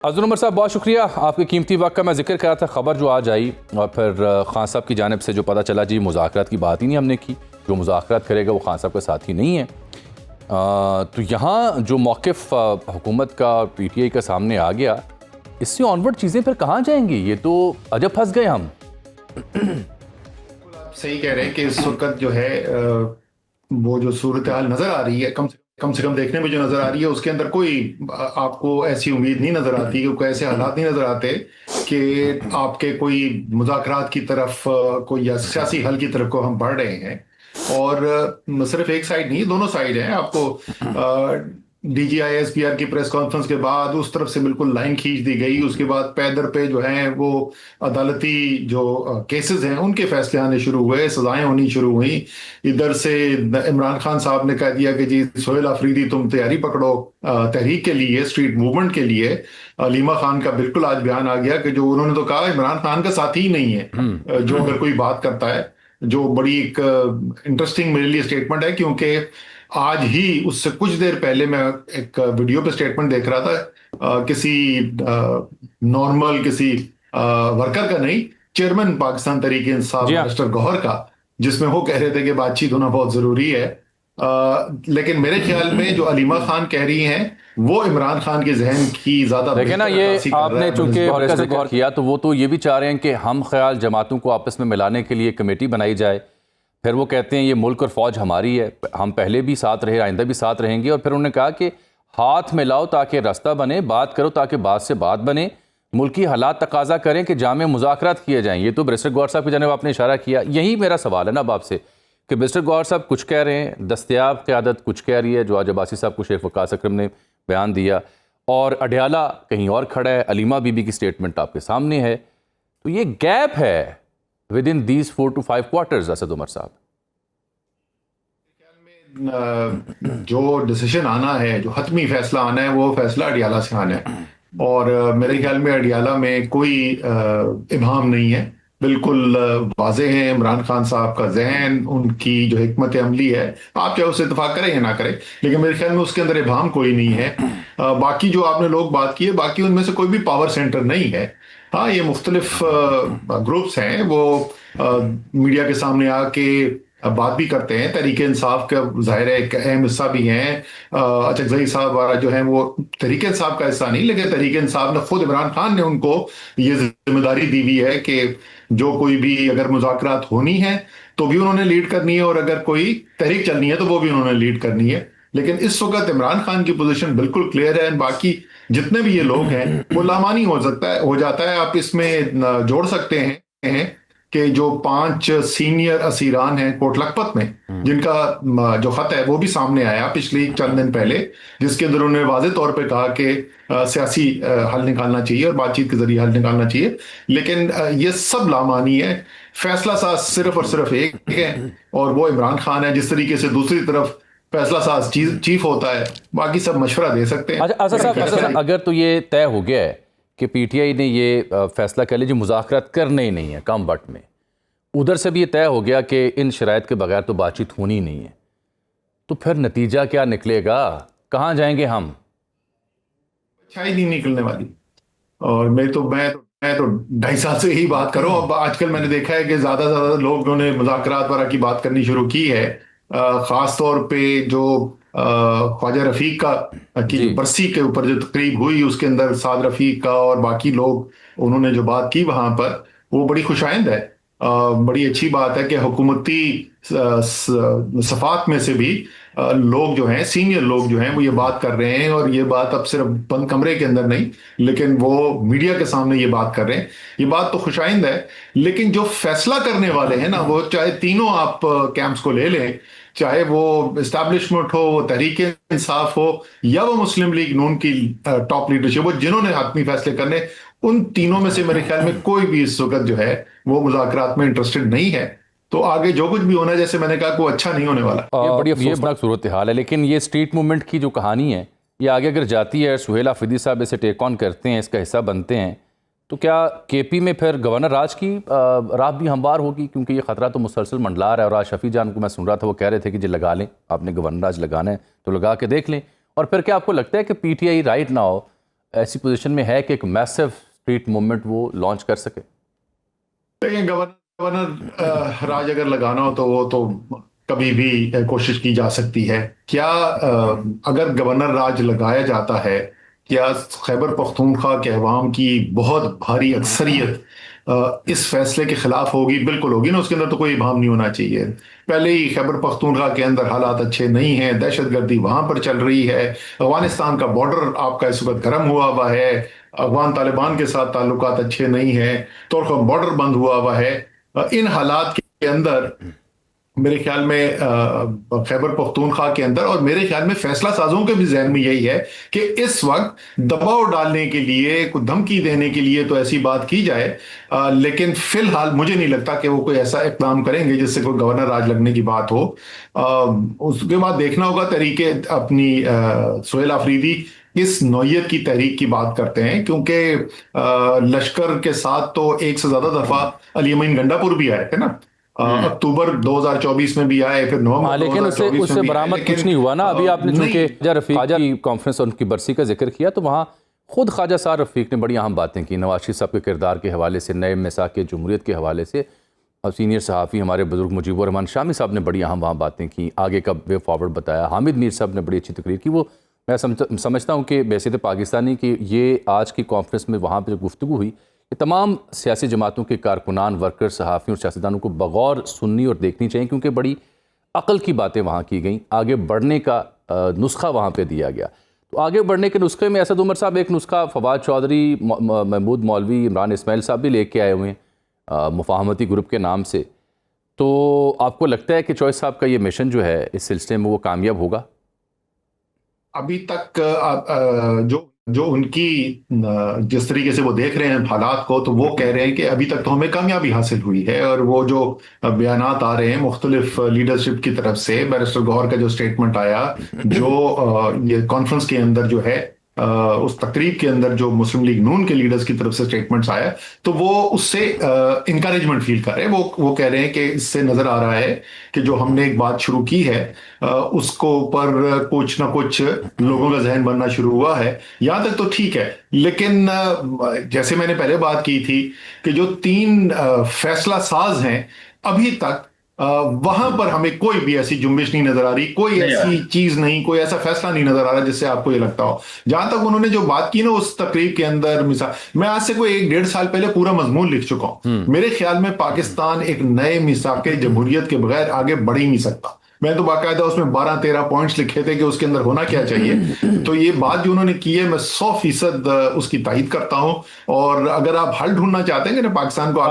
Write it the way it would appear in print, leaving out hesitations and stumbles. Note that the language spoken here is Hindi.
अज़र उमर साहब, बहुत शुक्रिया आपके कीमती वक्त का। मैं जिक्र कर रहा था खबर जो आज आई और फिर खान साहब की जानिब से जो पता चला जी मुज़ाकरात की बात ही नहीं हमने की, जो मुज़ाकरात करेगा वो खान साहब का साथी नहीं है। तो यहाँ जो मौक़िफ़ हुकूमत का और PTI का सामने आ गया, इससे ऑनवर्ड चीज़ें फिर कहाँ जाएंगी? ये तो अजब फंस गए हम। आप सही कह रहे हैं कि इस वक्त जो है वो जो सूरत हाल नजर आ रही है, कम से कम देखने में जो नजर आ रही है उसके अंदर कोई आपको ऐसी उम्मीद नहीं नजर आती, कोई ऐसे हालात नहीं नजर आते कि आपके कोई मुज़ाकरात की तरफ कोई या सियासी हल की तरफ को हम बढ़ रहे हैं। और सिर्फ एक साइड नहीं, दोनों साइड हैं। आपको DGI SPR की प्रेस कॉन्फ्रेंस के बाद उस तरफ से बिल्कुल लाइन खींच दी गई, उसके बाद पैदर पे जो है वो अदालती जो केसेस हैं उनके फैसले आने शुरू हुए, सजाएं होनी शुरू हुई। इधर से इमरान खान साहब ने कह दिया कि जी सोहेल अफरीदी तुम तैयारी पकड़ो तहरीक के लिए, स्ट्रीट मूवमेंट के लिए। अलीमा खान का बिल्कुल आज बयान आ गया कि जो उन्होंने तो कहा इमरान खान का साथी ही नहीं है जो अगर कोई बात करता है, जो बड़ी एक इंटरेस्टिंग मेरे लिए स्टेटमेंट है, क्योंकि आज ही उससे कुछ देर पहले मैं एक वीडियो पे स्टेटमेंट देख रहा था किसी नॉर्मल किसी वर्कर का नहीं, चेयरमैन पाकिस्तान तहरीक इंसाफ जी हाँ। मिस्टर गौहर का, जिसमें वो कह रहे थे कि बातचीत होना बहुत जरूरी है। लेकिन मेरे ख्याल में जो अलीमा खान कह रही हैं वो इमरान खान के जहन की ज्यादा देखे ना, ये आपने चूंकि गौर किया तो वो तो ये भी चाह रहे हैं कि हम ख्याल जमातों को आपस में मिलाने के लिए कमेटी बनाई जाए। फिर वो कहते हैं ये मुल्क और फ़ौज हमारी है, हम पहले भी साथ रहे, आइंदा भी साथ रहेंगे। और फिर उन्होंने कहा कि हाथ मिलाओ ताकि रास्ता बने, बात करो ताकि बात से बात बने, मुल्की हालात तकाजा करें कि जामे मुज़ाकरात किए जाएँ। ये तो बैरिस्टर गौहर साहब की जानिब आपने इशारा किया। यही मेरा सवाल है ना अब आपसे कि बैरिस्टर गौहर साहब कुछ कह रहे हैं, दस्तयाब क़यादत कुछ कह रही है, जो आज अब्बासी साहब को शेख वकास अकरम ने बयान दिया, और अडयाला कहीं और खड़ा है, अलीमा बीबी की स्टेटमेंट आपके सामने है। तो ये गैप है within these 4 to 5 quarters. Asad Umar साहब, जो डिसीजन आना है, जो हतमी फैसला आना है, वो फैसला अडियाला से आना है। और मेरे ख्याल में अडियाला में कोई इबाहम नहीं है, बिल्कुल वाजे हैं इमरान खान साहब का जहन, उनकी जो हिकमत अमली है। आप चाहे उससे इतफाक करें या ना करें, लेकिन मेरे ख्याल में उसके अंदर इबाहम कोई नहीं है। बाकी जो आपने लोग बात की है, बाकी उनमें से कोई भी पावर सेंटर नहीं है। हाँ, ये मुख्तलिफ ग्रुप्स हैं, वो मीडिया के सामने आके बात भी करते हैं। तहरीक इंसाफ का जाहिर है एक अहम हिस्सा भी हैं। अचकजई साहब वाला जो है वो तहरीक इंसाफ का हिस्सा नहीं, लेकिन तहरीक इंसाफ ने खुद, इमरान खान ने उनको ये जिम्मेदारी दी हुई है कि जो कोई भी अगर मुज़ाकरात होनी है तो भी उन्होंने लीड करनी है, और अगर कोई तहरीक चलनी है तो वो भी उन्होंने लीड करनी है। लेकिन इस वक्त इमरान खान की पोजीशन बिल्कुल क्लियर है। बाकी जितने भी ये लोग हैं वो लामानी हो जाता है। आप इसमें जोड़ सकते हैं कि जो 5 सीनियर असीरान हैं कोट लखपत में, जिनका जो खत है वो भी सामने आया पिछले चंद दिन पहले, जिसके अंदर उन्होंने वाज़ेह तौर पे कहा कि सियासी हल निकालना चाहिए और बातचीत के जरिए हल निकालना चाहिए। लेकिन ये सब लामानी है। फैसला साज सिर्फ और सिर्फ एक है, और वो इमरान खान है। जिस तरीके से दूसरी तरफ फैसला साज चीफ होता है, बाकी सब मशवरा दे सकते हैं। अच्छा साहब, अगर तो ये तय हो गया है कि PTI ने ये फैसला कर लिया मुज़ाकरात करने ही नहीं है कम वक्त में, उधर से भी ये तय हो गया कि इन शराइत के बगैर तो बातचीत होनी ही नहीं है, तो फिर नतीजा क्या निकलेगा? कहाँ जाएंगे हम? अच्छा ही नहीं निकलने वाली। और मैं तो 2.5 साल से ही बात करूं। अब आजकल मैंने देखा है कि ज्यादा से ज्यादा लोगों ने मुज़ाकरात वगैरह की बात करनी शुरू की है। खास तौर पे जो ख्वाजा रफीक का की जो बरसी के ऊपर जो तकरीब हुई, उसके अंदर साद रफीक का और बाकी लोग उन्होंने जो बात की वहां पर, वो बड़ी खुशाइंद है। बड़ी अच्छी बात है कि हुकूमती सफात में से भी लोग जो हैं, सीनियर लोग जो हैं, वो ये बात कर रहे हैं। और ये बात अब सिर्फ बंद कमरे के अंदर नहीं, लेकिन वो मीडिया के सामने ये बात कर रहे हैं। ये बात तो खुशाइंद है, लेकिन जो फैसला करने वाले हैं ना, वो चाहे तीनों आप कैंप्स को ले लें, चाहे वो इस्टेब्लिशमेंट हो, वो तहरीक इंसाफ हो, या वो मुस्लिम लीग नून की टॉप लीडरशिप हो, जिन्होंने हातमी फैसले करने, उन तीनों में से मेरे ख्याल में कोई भी इस वक्त जो है वो मुज़ाकरात में इंटरेस्टेड नहीं है। तो आगे जो कुछ भी होना है, जैसे मैंने कहा, वो अच्छा नहीं होने वाला। ये बड़ी अफसोसनाक सूरत हाल है। लेकिन ये स्ट्रीट मूवमेंट की जो कहानी है, ये आगे अगर जाती है, सोहेल अफरीदी साहब इसे टेक ऑन करते हैं, इसका हिस्सा बनते हैं, तो क्या KP में फिर गवर्नर राज की राह भी हमवार होगी? क्योंकि ये ख़तरा तो मुसलसल मंडला रहा है। और आज शफी जान को मैं सुन रहा था, वो कह रहे थे कि जी लगा लें, आपने गवर्नर राज लगाना है तो लगा के देख लें। और फिर क्या आपको लगता है कि PTI राइट नाउ ऐसी पोजीशन में है कि एक मैसिव स्ट्रीट मूवमेंट वो लॉन्च कर सके? देखिए, गवर्नर राज अगर लगाना हो तो वो तो कभी भी कोशिश की जा सकती है। क्या अगर गवर्नर राज लगाया जाता है, क्या खैबर पख्तूनख्वा के अवाम की बहुत भारी अक्सरियत इस फैसले के खिलाफ होगी? बिल्कुल होगी ना, उसके अंदर तो कोई इबाम नहीं होना चाहिए। पहले ही खैबर पख्तूनख्वा के अंदर हालात अच्छे नहीं हैं, दहशतगर्दी वहां पर चल रही है, अफगानिस्तान का बॉर्डर आपका इस वक्त गर्म हुआ है, अफगान तालिबान के साथ ताल्लुकात अच्छे नहीं हैं, तुर्क बॉर्डर बंद हुआ है। इन हालात के अंदर मेरे ख्याल में खैबर पख्तूनख्वा के अंदर और मेरे ख्याल में फैसला साजों के भी जहन में यही है कि इस वक्त दबाव डालने के लिए, कुछ धमकी देने के लिए तो ऐसी बात की जाए, लेकिन फिलहाल मुझे नहीं लगता कि वो कोई ऐसा इकदाम करेंगे जिससे कोई गवर्नर राज लगने की बात हो। उसके बाद देखना होगा तरीके अपनी सुहेल आफरीदी इस नौयत की तहरीक की बात करते हैं, क्योंकि लश्कर के साथ तो एक से ज्यादा दफा अली अमीन गंडापुर भी आए थे ना, अक्टूबर 2024 में भी आए, फिर नवंबर लेकिन उससे बरामद कुछ नहीं हुआ ना। अभी आपने चूंकि ख्वाजा की कॉन्फ्रेंस और उनकी बरसी का जिक्र किया, तो वहाँ खुद ख्वाजा सार रफीक ने बड़ी अहम बातें की, नवाज शरीफ साहब के किरदार के हवाले से, नए मिसाक जमहूरियत के हवाले से। अब सीनियर सहाफ़ी हमारे बुजुर्ग मुजीबुर रहमान शामी साहब ने बड़ी अहम वहाँ बातें की, आगे का वे फॉरवर्ड बताया। हामिद मीर साहब ने बड़ी अच्छी तकरीर की। वो मैं समझता हूँ कि वैसे तो पाकिस्तानी की ये आज की कॉन्फ्रेंस में वहाँ पर जो गुफ्तगू हुई, ये तमाम सियासी जमातों के कारकुनान, वर्कर, सहाफ़ी और सियासतदानों को बगौर सुननी और देखनी चाहिए, क्योंकि बड़ी अक़ल की बातें वहाँ की गई। आगे बढ़ने का नुस्खा वहाँ पे दिया गया। तो आगे बढ़ने के नुस्खे में असद उमर साहब एक नुस्खा, फवाद चौधरी, महमूद मौलवी, इमरान इस्माइल साहब भी लेके आए हुए हैं मुफाहमती ग्रुप के नाम से। तो आपको लगता है कि चॉइस साहब का ये मिशन जो है इस सिलसिले में वो कामयाब होगा? अभी तक जो उनकी जिस तरीके से वो देख रहे हैं हालात को, तो वो कह रहे हैं कि अभी तक तो हमें कामयाबी हासिल हुई है। और वो जो बयानात आ रहे हैं मुख्तलिफ लीडरशिप की तरफ से, बैरिस्टर गौहर का जो स्टेटमेंट आया, जो ये कॉन्फ्रेंस के अंदर जो है, उस तकरीब के अंदर जो मुस्लिम लीग नून के लीडर्स की तरफ से स्टेटमेंट्स आया, तो वो उससे इंकरेजमेंट फील कर रहे हैं। वो कह रहे हैं कि इससे नजर आ रहा है कि जो हमने एक बात शुरू की है उसको ऊपर कुछ ना कुछ लोगों का जहन बनना शुरू हुआ है। यहां तक तो ठीक है, लेकिन जैसे मैंने पहले बात की थी कि जो 3 फैसला साज हैं, अभी तक वहां पर हमें कोई भी ऐसी जुम्बिश नहीं नजर आ रही, कोई ऐसी चीज नहीं, कोई ऐसा फैसला नहीं नजर आ रहा जिससे आपको ये लगता हो। जहां तक उन्होंने जो बात की ना उस तकरीब के अंदर, मिसाल मैं आज से कोई 1-1.5 साल पहले पूरा मजमून लिख चुका हूं। मेरे ख्याल में पाकिस्तान एक नए मिसाक जमहूरियत के बगैर आगे बढ़ ही नहीं सकता। मैं तो बाकायदा उसमें 12-13 पॉइंट्स लिखे थे कि उसके अंदर होना क्या चाहिए। तो ये बात जो उन्होंने की है, मैं 100% उसकी तायद करता हूं। और अगर आप हल ढूंढना चाहते हैं कि ना पाकिस्तान को